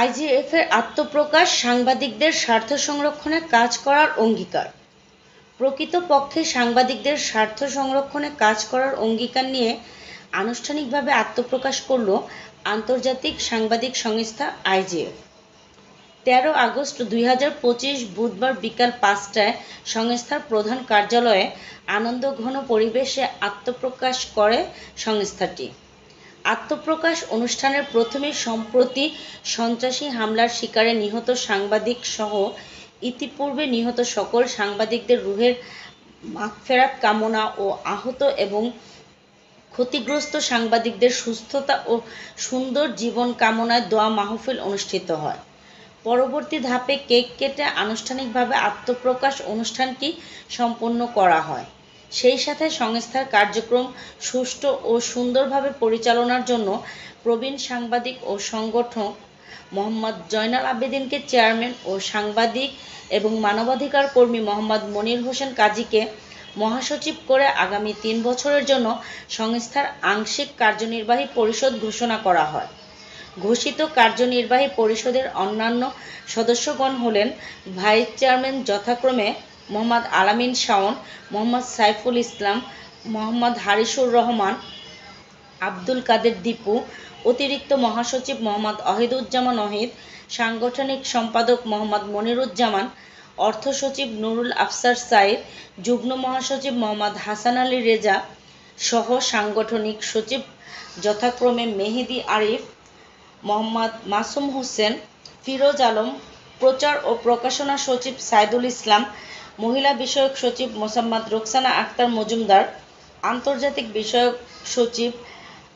IGF এর আত্মপ্রকাশ সাংবাদিকদের স্বার্থ সংরক্ষণে কাজ করার অঙ্গীকার। প্রকৃতপক্ষে সাংবাদিকদের স্বার্থ সংরক্ষণে কাজ করার অঙ্গীকার নিয়ে আনুষ্ঠানিকভাবে আত্মপ্রকাশ করল আন্তর্জাতিক সাংবাদিক সংস্থা আইজিএফ। 13 আগস্ট 2025 বুধবার বিকাল 5টায় সংস্থার প্রধান কার্যালয়ে আনন্দঘন পরিবেশে আত্মপ্রকাশ করে সংস্থাটি। আত্মপ্রকাশ অনুষ্ঠানের প্রথমে সম্প্রতি সন্ত্রাসী হামলার শিকারে নিহত সাংবাদিক সহ ইতিপূর্বে নিহত সকল সাংবাদিকদের রুহের মাগফেরাত কামনা ও আহত এবং ক্ষতিগ্রস্ত সাংবাদিকদের সুস্থতা ও সুন্দর জীবন কামনায় দোয়া মাহফিল অনুষ্ঠিত হয়। পরবর্তী ধাপে কেক কেটে আনুষ্ঠানিকভাবে আত্মপ্রকাশ অনুষ্ঠানটি সম্পন্ন করা হয়। সেই সাথে সংস্থার কার্যক্রম সুষ্ঠু ও সুন্দরভাবে পরিচালনার জন্য প্রবীণ সাংবাদিক ও সংগঠক মোহাম্মদ জয়নাল আবেদিনকে চেয়ারম্যান ও সাংবাদিক এবং মানবাধিকার কর্মী মোহাম্মদ মনির হোসেন কাজীকে মহাসচিব করে আগামী 3 বছরের জন্য সংস্থার আংশিক কার্যনির্বাহী পরিষদ ঘোষণা করা হয়। ঘোষিত কার্যনির্বাহী পরিষদের অন্যান্য সদস্যগণ হলেন ভাইস চেয়ারম্যান যথাক্রমে মোহাম্মদ আলামিন শাওন, মোহাম্মদ সাইফুল ইসলাম, মোহাম্মদ হারিসুর রহমান, আব্দুল কাদের দীপু, অতিরিক্ত মহাসচিব মোহাম্মদ অহিদুজ্জামান অহিদ, সাংগঠনিক সম্পাদক মোহাম্মদ মনিরুজ্জামান, অর্থ সচিব নুরুল আফসার সাইদ, যুগ্ম মহাসচিব মোহাম্মদ হাসান আলী রেজা সহ সাংগঠনিক সচিব যথাক্রমে মেহেদি আরিফ, মোহাম্মদ মাসুম হোসেন, ফিরোজ আলম, প্রচার ও প্রকাশনা সচিব সাইদুল ইসলাম, মহিলা বিষয়ক সচিব মোসাম্মদ রোকসানা আক্তার মজুমদার, আন্তর্জাতিক বিষয়ক সচিব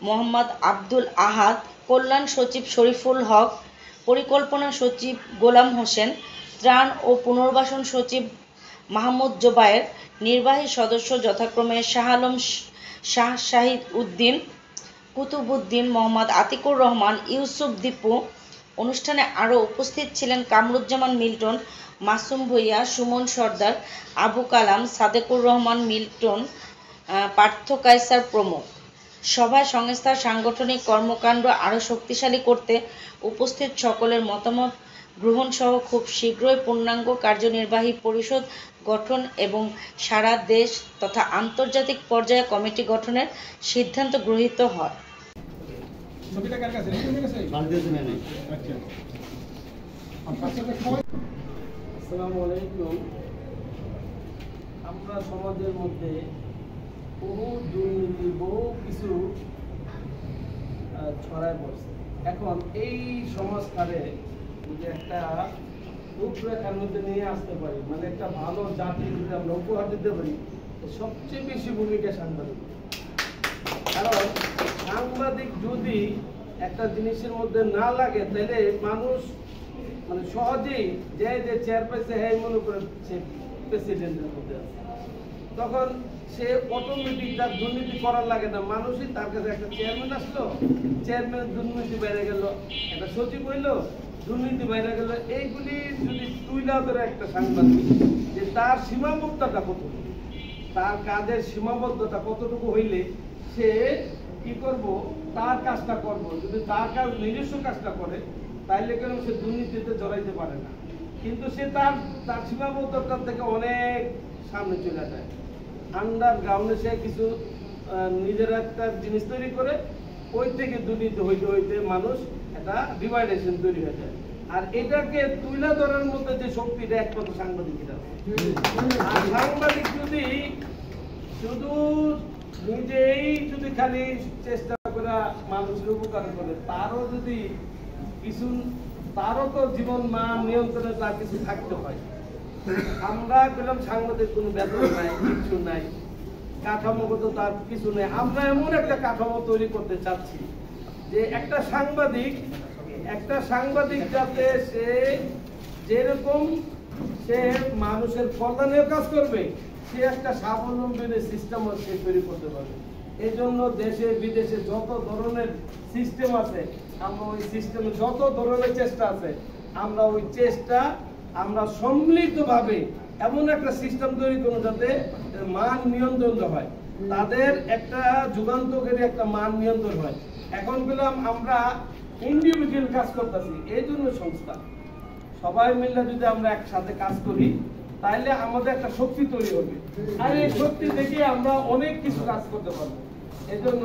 মোহাম্মদ আব্দুল আহাদ, কল্যাণ সচিব শরীফুল হক, পরিকল্পনা সচিব গোলাম হোসেন, ত্রাণ ও পুনর্বাসন সচিব মাহমুদ জোবায়ের, নির্বাহী সদস্য যথাক্রমে শাহ আলম, শাহ শাহিদ উদ্দিন, কুতুবুদ্দিন, মোহাম্মদ আতিকুর রহমান, ইউসুফ দীপু। অনুষ্ঠানে আরও উপস্থিত ছিলেন কামরুজ্জামান মিল্টন, মাসুম ভূঁইয়া, সুমন সর্দার, আবু কালাম, সাদেকুর রহমান মিল্টন, পার্থ কায়সার প্রমুখ। সভায় সংস্থার সাংগঠনিক কর্মকাণ্ড আরও শক্তিশালী করতে উপস্থিত সকলের মতামত গ্রহণ সহ খুব শীঘ্রই পূর্ণাঙ্গ কার্যনির্বাহী পরিষদ গঠন এবং সারা দেশ তথা আন্তর্জাতিক পর্যায়ে কমিটি গঠনের সিদ্ধান্ত গৃহীত হয়। আমরা সমাজের মধ্যে বহু দুর্নীতি, বহু কিছু ছড়ায় পড়ছে। এখন এই সংস্কারে যদি একটা রূপরেখার মধ্যে নিয়ে আসতে পারি, মানে একটা ভালো জাতি যদি আমরা উপহার দিতে পারি, সবচেয়ে বেশি ভূমিকা সাংবাদিক। কারণ সাংবাদিক যদি একটা জিনিসের মধ্যে না লাগে, তাহলে মানুষ মানে সহজেই যে চেয়ার পাইছে হ্যাঁ মনে করে সে প্রেসিডেন্টের মধ্যে আছে, তখন সে অটোমেটিক তার দুর্নীতি করার লাগে না। মানুষই তার কাছে একটা চেয়ারম্যান আসলো, চেয়ারম্যানের দুর্নীতি বেড়ে গেল, একটা সচিব হইলো, দুর্নীতি বাইরে গেল। এইগুলি যদি তুইলা ধরে একটা সাংবাদিক যে তার সীমাবদ্ধতা কতটুকু, তার কাজের সীমাবদ্ধতা কতটুকু হইলে সে কি করব, তার কাজটা করব। যদি তার কাজ নিজস্ব কাজটা করে তাইলে কেন সে দুর্নীতিতে জড়াইতে পারে না, কিন্তু সে তার সীমাবদ্ধতা থেকে অনেক সামনে চলে যায়। আন্ডারগ্রাউন্ডে সে কিছু নিজের একটা জিনিস তৈরি করে, ওই থেকে দুর্নীতি হইতে হইতে মানুষ একটা ডিভাইডেশন তৈরি হয়ে যায়। আর এটাকে তুলে ধরার মধ্যে যে শক্তিটা একমাত্র সাংবাদিকরা। আর সাংবাদিক যদি শুধু নিজেই যদি খালি চেষ্টা করে মানুষের উপকার করে, তারও যদি কিছু, তারও তো জীবন মান নিয়ন্ত্রণে তার কিছু থাকতে হয়। আমরা পেলাম সাংবাদিক কোনো বেতন নাই, কিছু নাই, কাঠামোগত তার কিছু নেই। আমরা এমন একটা কাঠামো তৈরি করতে চাচ্ছি যে একটা সাংবাদিক যাতে সে যেরকম সে মানুষের কল্যাণের কাজ করবে, সে একটা স্বাবলম্বী সিস্টেম সে তৈরি করতে পারবে। এই জন্য দেশে বিদেশে যত ধরনের সিস্টেম আছে, আমরা ওই সিস্টেমে যত ধরনের চেষ্টা আছে, আমরা ওই চেষ্টা আমরা সম্মিলিতভাবে এমন একটা সিস্টেম তৈরি করবো যাতে মান নিয়ন্ত্রণ হয়, তাদের একটা যুগান্তকারী একটা মান নিয়ন্ত্রণ হয়। এখন পেলাম আমরা ইন্ডিভিজুয়াল কাজ করতেছি, এই জন্য সংস্থা। সবাই মিলে যদি আমরা একসাথে কাজ করি তাহলে আমাদের একটা শক্তি তৈরি হবে, আর এই শক্তি থেকে আমরা অনেক কিছু কাজ করতে পারবো। এই জন্য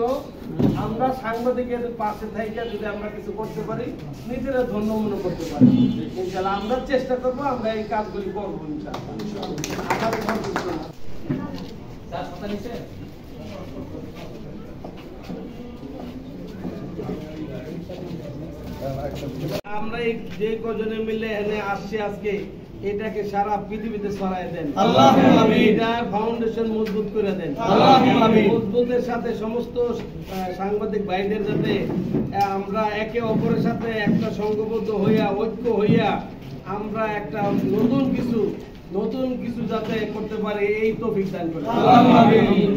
আমরা সাংবাদিকের পাশে থেকে যদি আমরা কিছু করতে পারি, নিজেরা ধন্য মনে করতে পারি। ইনশাআল্লাহ আমরা চেষ্টা করবো, আমরা এই কাজগুলি করবো ইনশাআল্লাহ। আমরা এই যে কজনে মিলে এনে আসছি আজকে, এটাকে সারা পৃথিবীতে ছড়ায় দেন, আল্লাহুম্মা আমিন। এটার ফাউন্ডেশন মজবুত করে দেন, আল্লাহুম্মা আমিন। মজবুতের সাথে সমস্ত সাংবাদিক ভাইদের যাতে আমরা একে অপরের সাথে একটা সংঘবদ্ধ হইয়া, ঐক্য হইয়া আমরা একটা নতুন কিছু যাতে করতে পারি, এই তৌফিক দান করেন, আল্লাহুম্মা আমিন।